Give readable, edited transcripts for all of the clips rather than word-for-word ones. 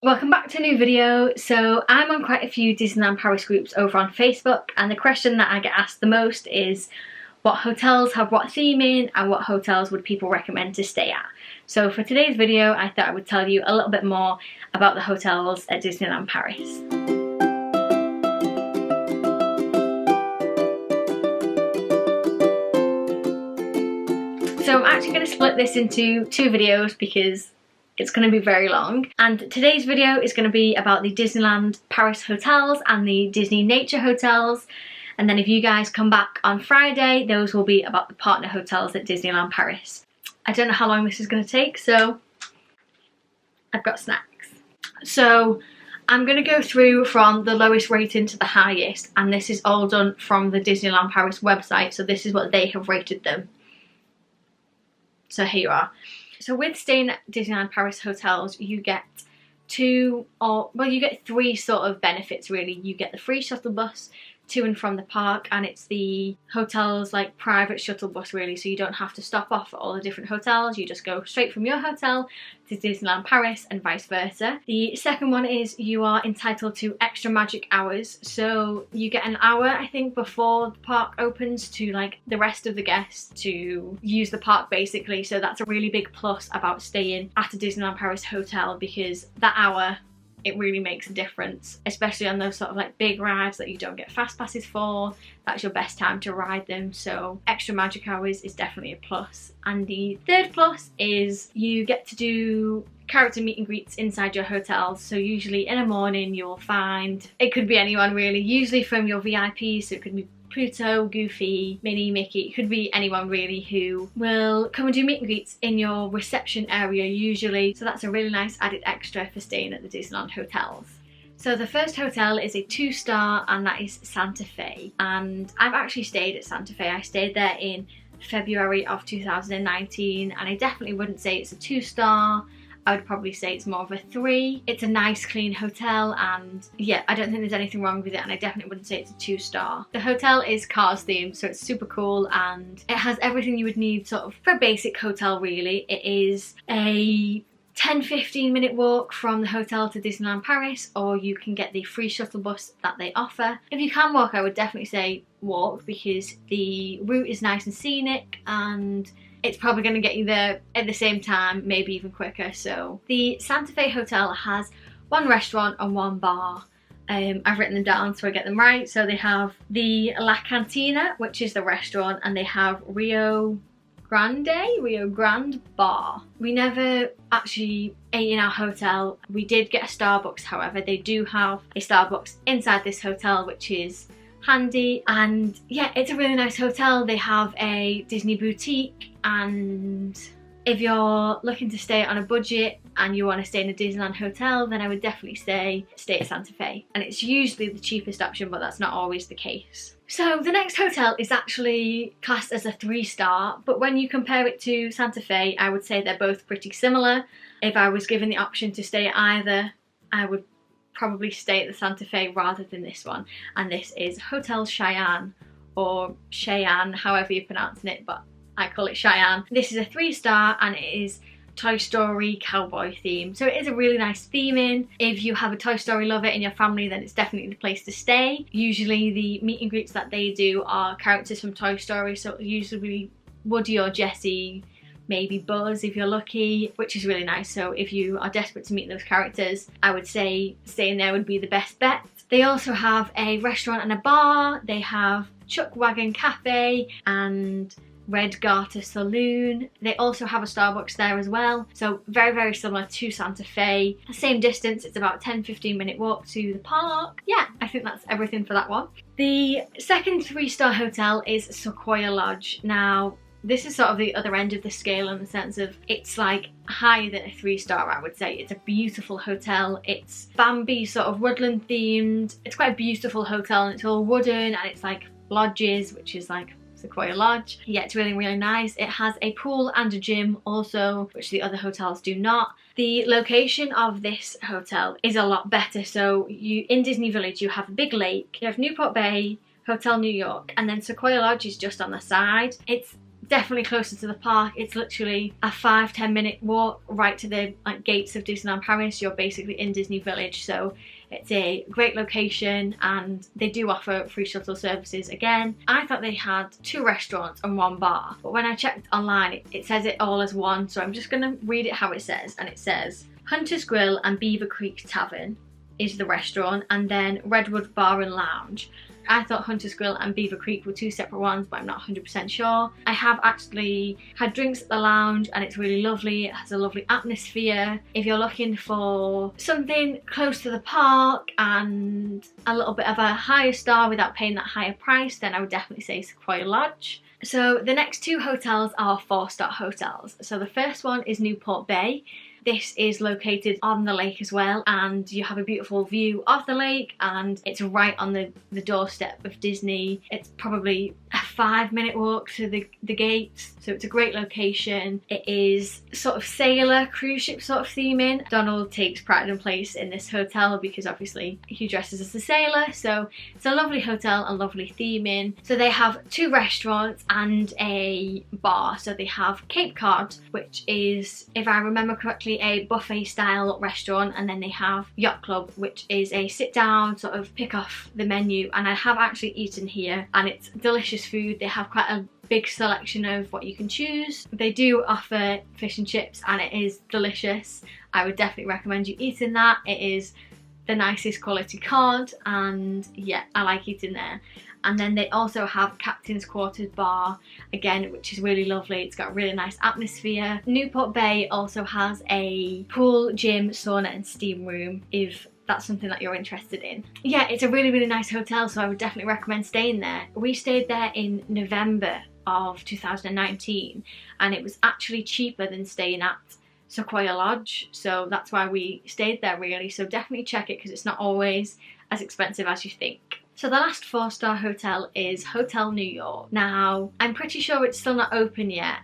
Welcome back to a new video. So I'm on quite a few Disneyland Paris groups over on Facebook, and the question that I get asked the most is what hotels have what theming and what hotels would people recommend to stay at. So for today's video I thought I would tell you a little bit more about the hotels at Disneyland Paris. So I'm actually going to split this into two videos because it's going to be very long, and today's video is going to be about the Disneyland Paris hotels and the Disney Nature hotels, and then if you guys come back on Friday, those will be about the partner hotels at Disneyland Paris. I don't know how long this is going to take, so I've got snacks. So I'm going to go through from the lowest rating to the highest, and this is all done from the Disneyland Paris website, so this is what they have rated them. So here you are. So with staying at Disneyland Paris hotels, you get you get three sort of benefits really. You get the free shuttle bus to and from the park, and it's the hotel's like private shuttle bus really, so you don't have to stop off at all the different hotels. You just go straight from your hotel to Disneyland Paris and vice versa. The second one is you are entitled to extra magic hours, so you get an hour I think before the park opens to like the rest of the guests to use the park basically. So that's a really big plus about staying at a Disneyland Paris hotel, because that hour, it really makes a difference, especially on those sort of like big rides that you don't get fast passes for. That's your best time to ride them, so extra magic hours is definitely a plus. And the third plus is you get to do character meet and greets inside your hotels. So usually in the morning you'll find, it could be anyone really, usually from your VIPs, so it could be Pluto, Goofy, Minnie, Mickey, it could be anyone really who will come and do meet and greets in your reception area usually. So that's a really nice added extra for staying at the Disneyland hotels. So the first hotel is a 2-star, and that is Santa Fe. And I've actually stayed at Santa Fe. I stayed there in February of 2019, and I definitely wouldn't say it's a 2-star. I would probably say it's more of a 3. It's a nice clean hotel, and yeah, I don't think there's anything wrong with it, and I definitely wouldn't say it's a 2-star. The hotel is Cars themed, so it's super cool, and it has everything you would need sort of for a basic hotel really. It is a 10-15 minute walk from the hotel to Disneyland Paris, or you can get the free shuttle bus that they offer. If you can walk, I would definitely say walk, because the route is nice and scenic, and it's probably going to get you there at the same time, maybe even quicker. So the Santa Fe Hotel has one restaurant and one bar. I've written them down so I get them right. So they have the La Cantina, which is the restaurant, and they have Rio Grande Bar. We never actually ate in our hotel. We did get a Starbucks, however. They do have a Starbucks inside this hotel, which is handy, and yeah, it's a really nice hotel. They have a Disney boutique, and if you're looking to stay on a budget and you want to stay in a Disneyland hotel, then I would definitely stay at Santa Fe, and it's usually the cheapest option, but that's not always the case. So the next hotel is actually classed as a 3-star, but when you compare it to Santa Fe, I would say they're both pretty similar. If I was given the option to stay at either, I would probably stay at the Santa Fe rather than this one, and this is Hotel Cheyenne, or Cheyenne, however you're pronouncing it, but I call it Cheyenne. This is a 3-star, and it is Toy Story cowboy theme, so it is a really nice theming. If you have a Toy Story lover in your family, then it's definitely the place to stay. Usually the meet and greets that they do are characters from Toy Story, so usually Woody or Jessie, maybe Buzz if you're lucky, which is really nice. So if you are desperate to meet those characters, I would say staying there would be the best bet. They also have a restaurant and a bar. They have Chuck Wagon Cafe and Red Garter Saloon. They also have a Starbucks there as well, so very, very similar to Santa Fe. The same distance, it's about 10-15 minute walk to the park. Yeah, I think that's everything for that one. The second 3-star hotel is Sequoia Lodge. Now, this is sort of the other end of the scale in the sense of it's like higher than a 3-star, I would say. It's a beautiful hotel. It's Bambi sort of woodland themed. It's quite a beautiful hotel, and it's all wooden, and it's like lodges, which is like Sequoia Lodge. Yeah, it's really, really nice. It has a pool and a gym also, which the other hotels do not. The location of this hotel is a lot better. So in Disney Village, you have a big lake, you have Newport Bay, Hotel New York, and then Sequoia Lodge is just on the side. It's definitely closer to the park. It's literally a 5-10 minute walk right to the gates of Disneyland Paris. You're basically in Disney Village, so it's a great location, and they do offer free shuttle services again. I thought they had 2 restaurants and 1 bar, but when I checked online it says it all as one, so I'm just gonna read it how it says. And it says Hunter's Grill and Beaver Creek Tavern is the restaurant, and then Redwood Bar and Lounge. I thought Hunter's Grill and Beaver Creek were 2 separate ones, but I'm not 100% sure. I have actually had drinks at the lounge and it's really lovely. It has a lovely atmosphere. If you're looking for something close to the park and a little bit of a higher star without paying that higher price, then I would definitely say Sequoia Lodge. So the next 2 hotels are 4-star hotels. So the first one is Newport Bay. This is located on the lake as well, and you have a beautiful view of the lake, and it's right on the doorstep of Disney. It's probably a 5-minute walk to the gates, so it's a great location. It is sort of sailor cruise ship sort of theming. Donald takes pride and place in this hotel because obviously he dresses as a sailor, so it's a lovely hotel and lovely theming. So they have 2 restaurants and a bar. So they have Cape Cod, which is, if I remember correctly, a buffet style restaurant, and then they have Yacht Club, which is a sit down sort of pick off the menu, and I have actually eaten here and it's delicious food. They have quite a big selection of what you can choose. They do offer fish and chips and it is delicious. I would definitely recommend you eating that. It is the nicest quality cod, and yeah, I like eating there. And then they also have Captain's Quarters Bar, again, which is really lovely. It's got a really nice atmosphere. Newport Bay also has a pool, gym, sauna and steam room, if that's something that you're interested in. Yeah, it's a really, really nice hotel, so I would definitely recommend staying there. We stayed there in November of 2019, and it was actually cheaper than staying at Sequoia Lodge, so that's why we stayed there really. So definitely check it, because it's not always as expensive as you think. So the last 4-star hotel is Hotel New York. Now, I'm pretty sure it's still not open yet.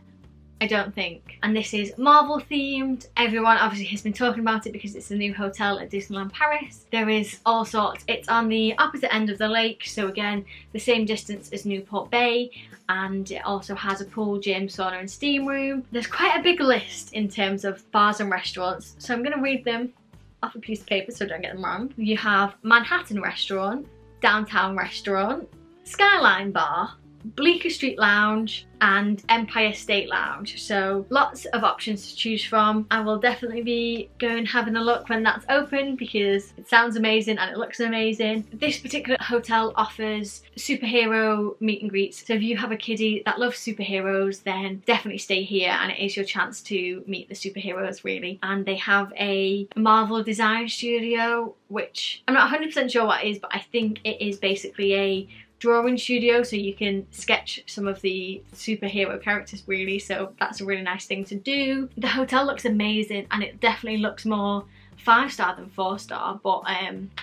I don't think. And this is Marvel themed. Everyone obviously has been talking about it because it's a new hotel at Disneyland Paris. There is all sorts. It's on the opposite end of the lake, so again, the same distance as Newport Bay, and it also has a pool, gym, sauna and steam room. There's quite a big list in terms of bars and restaurants, so I'm going to read them off a piece of paper so I don't get them wrong. You have Manhattan Restaurant, Downtown Restaurant, Skyline Bar, Bleecker Street Lounge and Empire State Lounge. So lots of options to choose from. I will definitely be going having a look when that's open because it sounds amazing and it looks amazing. This particular hotel offers superhero meet and greets, so if you have a kiddie that loves superheroes, then definitely stay here and it is your chance to meet the superheroes really. And they have a Marvel design studio, which I'm not 100% sure what it is, but I think it is basically a drawing studio, so you can sketch some of the superhero characters really, so that's a really nice thing to do. The hotel looks amazing and it definitely looks more 5-star than 4-star, but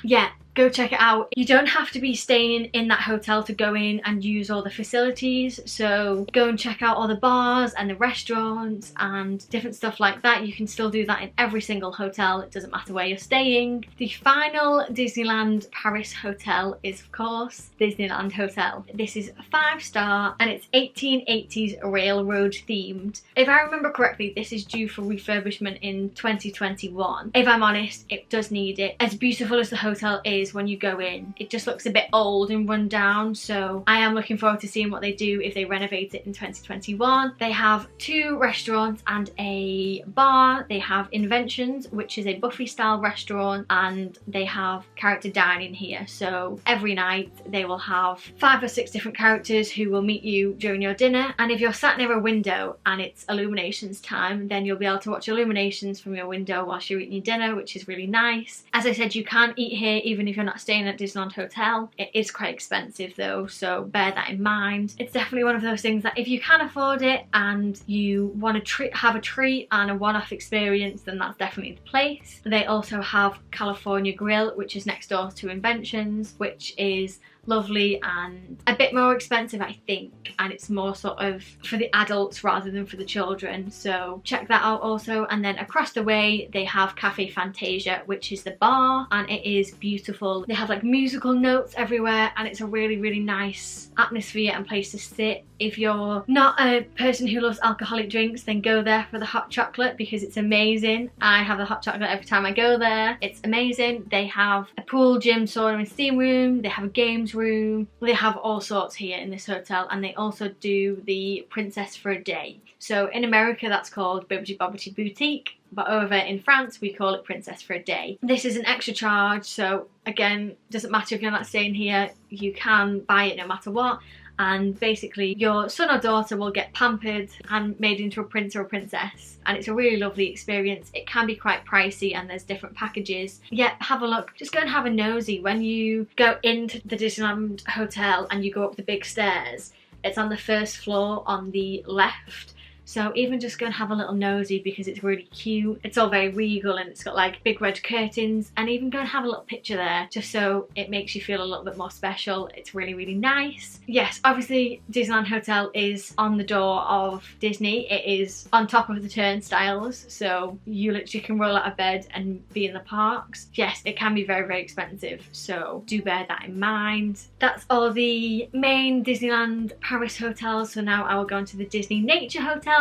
yeah, go check it out. You don't have to be staying in that hotel to go in and use all the facilities, so go and check out all the bars and the restaurants and different stuff like that. You can still do that in every single hotel, it doesn't matter where you're staying. The final Disneyland Paris hotel is of course Disneyland Hotel. This is 5-star and it's 1880s railroad themed. If I remember correctly, this is due for refurbishment in 2021. If I'm honest, it does need it. As beautiful as the hotel is, when you go in, it just looks a bit old and run down, so I am looking forward to seeing what they do if they renovate it in 2021. They have 2 restaurants and a bar. They have Inventions, which is a buffet style restaurant, and they have character dining here, so every night they will have 5 or 6 different characters who will meet you during your dinner, and if you're sat near a window and it's illuminations time, then you'll be able to watch illuminations from your window whilst you're eating your dinner, which is really nice. As I said, you can't eat here even if you're not staying at Disneyland Hotel. It is quite expensive though, so bear that in mind. It's definitely one of those things that if you can afford it and you want to have a treat and a one-off experience, then that's definitely the place. They also have California Grill, which is next door to Inventions, which is lovely and a bit more expensive I think, and it's more sort of for the adults rather than for the children, so check that out also. And then across the way they have Cafe Fantasia, which is the bar, and it is beautiful. They have like musical notes everywhere and it's a really, really nice atmosphere and place to sit. If you're not a person who loves alcoholic drinks, then go there for the hot chocolate because it's amazing. I have the hot chocolate every time I go there. It's amazing. They have a pool, gym, sauna and steam room. They have a games room. They have all sorts here in this hotel, and they also do the Princess for a Day. So in America that's called Bibbidi Bobbidi Boutique, but over in France we call it Princess for a Day. This is an extra charge, so again, doesn't matter if you're not staying here, you can buy it no matter what. And basically your son or daughter will get pampered and made into a prince or a princess, and it's a really lovely experience. It can be quite pricey and there's different packages. Yeah, have a look, just go and have a nosy. When you go into the Disneyland Hotel and you go up the big stairs, it's on the first floor on the left. So even just go and have a little nosy because it's really cute. It's all very regal and it's got like big red curtains, and even go and have a little picture there just so it makes you feel a little bit more special. It's really, really nice. Yes, obviously Disneyland Hotel is on the door of Disney. It is on top of the turnstiles, so you literally can roll out of bed and be in the parks. Yes, it can be very, very expensive, so do bear that in mind. That's all the main Disneyland Paris hotels. So now I will go on to the Disney Nature Hotel.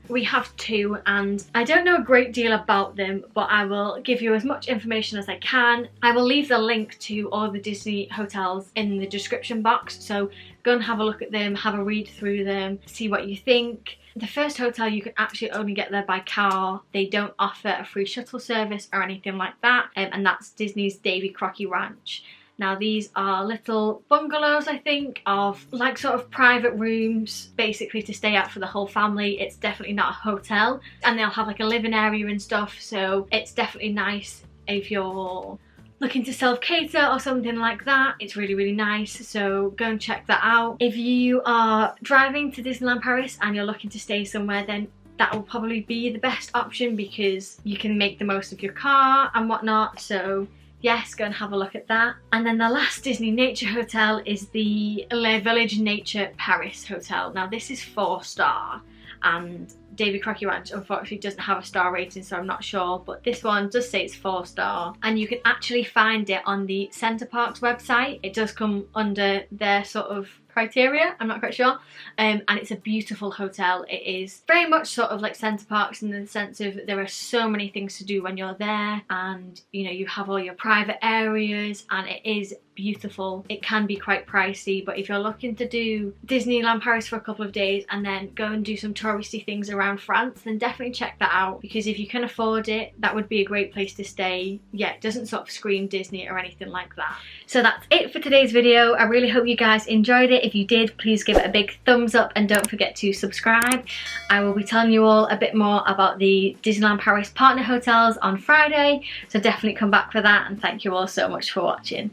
We have two, and I don't know a great deal about them, but I will give you as much information as I can. I will leave the link to all the Disney hotels in the description box, so go and have a look at them, have a read through them, see what you think. The first hotel you can actually only get there by car. They don't offer a free shuttle service or anything like that, and that's Disney's Davy Crockett Ranch. Now these are little bungalows, I think, of like sort of private rooms basically to stay at for the whole family. It's definitely not a hotel, and they'll have like a living area and stuff, so it's definitely nice if you're looking to self-cater or something like that. It's really, really nice, so go and check that out. If you are driving to Disneyland Paris and you're looking to stay somewhere, then that will probably be the best option because you can make the most of your car and whatnot, so yes, go and have a look at that. And then the last Disney Nature Hotel is the Le Village Nature Paris Hotel. Now this is 4-star, and Davy Crockett Ranch unfortunately doesn't have a star rating, so I'm not sure, but this one does say it's 4-star, and you can actually find it on the Center Parcs website. It does come under their sort of criteria, I'm not quite sure, and it's a beautiful hotel. It is very much sort of like Center Parcs in the sense of there are so many things to do when you're there, and you know, you have all your private areas, and it is beautiful. It can be quite pricey, but if you're looking to do Disneyland Paris for a couple of days and then go and do some touristy things around France, then definitely check that out, because if you can afford it, that would be a great place to stay. Yeah, it doesn't sort of scream Disney or anything like that. So that's it for today's video. I really hope you guys enjoyed it. If you did, please give it a big thumbs up and don't forget to subscribe. I will be telling you all a bit more about the Disneyland Paris Partner Hotels on Friday, so definitely come back for that, and thank you all so much for watching.